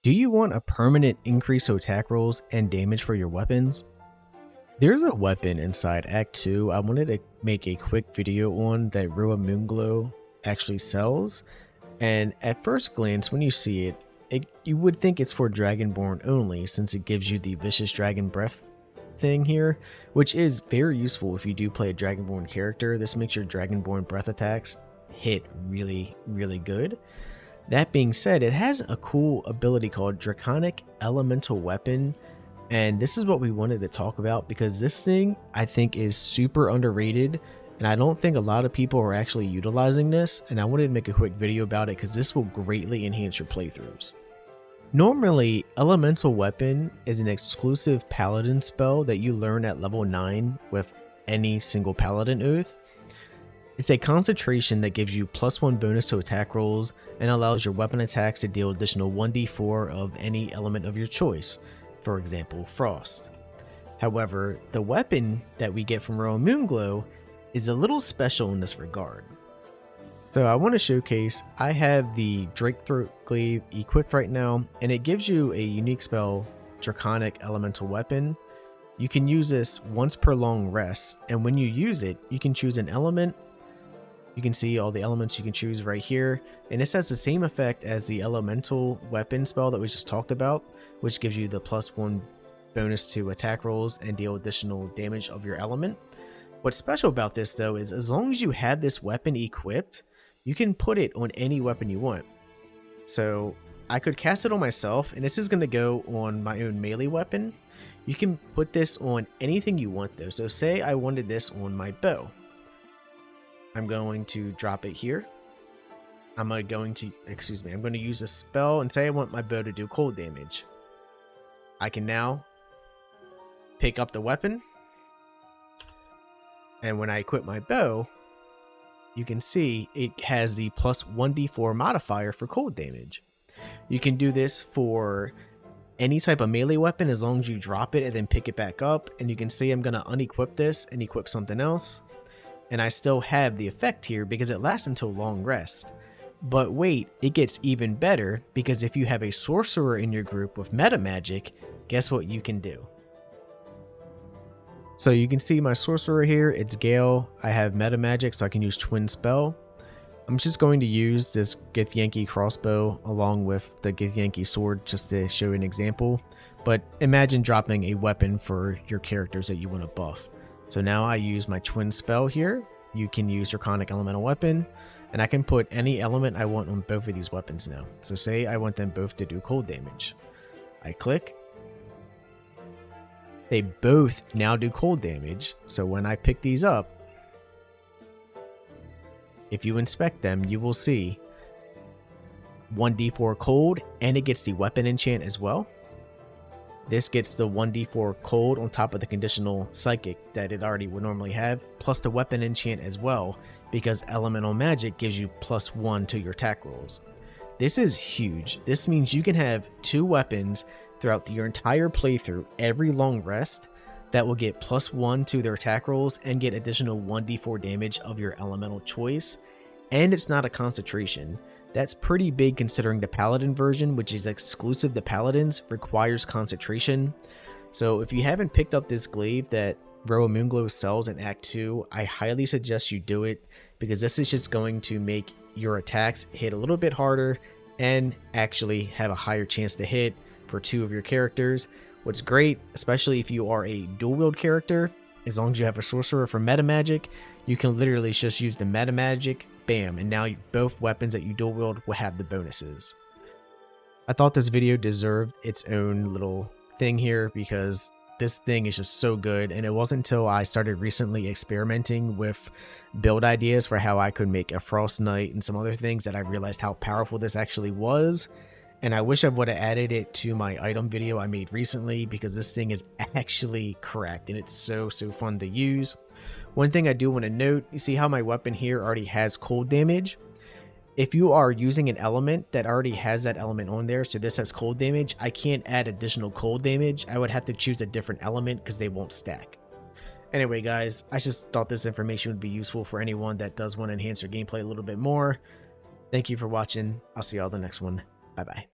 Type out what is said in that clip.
Do you want a permanent increase to attack rolls and damage for your weapons? There's a weapon inside Act 2 I wanted to make a quick video on that Rua Moonglow actually sells, and at first glance when you see it, you would think it's for Dragonborn only since it gives you the Vicious Dragon Breath thing here, which is very useful if you do play a Dragonborn character. This makes your Dragonborn breath attacks hit really good. That being said, it has a cool ability called Draconic Elemental Weapon, and this is what we wanted to talk about because this thing I think is super underrated, and I don't think a lot of people are actually utilizing this, and I wanted to make a quick video about it because this will greatly enhance your playthroughs. Normally, Elemental Weapon is an exclusive Paladin spell that you learn at level 9 with any single Paladin Oath. It's a concentration that gives you +1 bonus to attack rolls and allows your weapon attacks to deal additional 1d4 of any element of your choice, for example, Frost. However, the weapon that we get from Rua Moonglow is a little special in this regard. So I want to showcase, I have the Drake Throat Glaive equipped right now, and it gives you a unique spell, Draconic Elemental Weapon. You can use this once per long rest, and when you use it, you can choose an element. You can see all the elements you can choose right here, and this has the same effect as the Elemental Weapon spell that we just talked about, which gives you the +1 bonus to attack rolls and deal additional damage of your element. What's special about this though is as long as you have this weapon equipped, you can put it on any weapon you want. So I could cast it on myself, and this is going to go on my own melee weapon. You can put this on anything you want though. So say I wanted this on my bow. I'm going to drop it here. I'm going to use a spell and say I want my bow to do cold damage. I can now pick up the weapon, and when I equip my bow, you can see it has the +1d4 modifier for cold damage. You can do this for any type of melee weapon as long as you drop it and then pick it back up, and you can see I'm going to unequip this and equip something else. And I still have the effect here because it lasts until long rest. But wait, it gets even better because if you have a sorcerer in your group with metamagic, guess what you can do? So you can see my sorcerer here, it's Gale. I have metamagic so I can use twin spell. I'm just going to use this Githyanki crossbow along with the Githyanki sword just to show an example. But imagine dropping a weapon for your characters that you want to buff. So now I use my twin spell here. You can use Draconic Elemental Weapon, and I can put any element I want on both of these weapons now. So say I want them both to do cold damage. I click. They both now do cold damage. So when I pick these up, if you inspect them, you will see 1d4 cold, and it gets the weapon enchant as well. This gets the 1d4 cold on top of the conditional psychic that it already would normally have, plus the weapon enchant as well, because elemental magic gives you +1 to your attack rolls. This is huge. This means you can have 2 weapons throughout your entire playthrough every long rest that will get +1 to their attack rolls and get additional 1d4 damage of your elemental choice, and it's not a concentration. That's pretty big considering the Paladin version, which is exclusive to Paladins, requires concentration. So if you haven't picked up this glaive that Rua Moonglow sells in Act 2, I highly suggest you do it, because this is just going to make your attacks hit a little bit harder and actually have a higher chance to hit for 2 of your characters. What's great, especially if you are a dual wield character, as long as you have a sorcerer for metamagic, you can literally just use the metamagic, bam, and now both weapons that you dual wield will have the bonuses. I thought this video deserved its own little thing here because this thing is just so good, and it wasn't until I started recently experimenting with build ideas for how I could make a Frost Knight and some other things that I realized how powerful this actually was. And I wish I would have added it to my item video I made recently because this thing is actually cracked and it's so fun to use. One thing I do want to note, you see how my weapon here already has cold damage? If you are using an element that already has that element on there, so this has cold damage, I can't add additional cold damage. I would have to choose a different element because they won't stack. Anyway guys, I just thought this information would be useful for anyone that does want to enhance their gameplay a little bit more. Thank you for watching. I'll see y'all in the next one. Bye bye.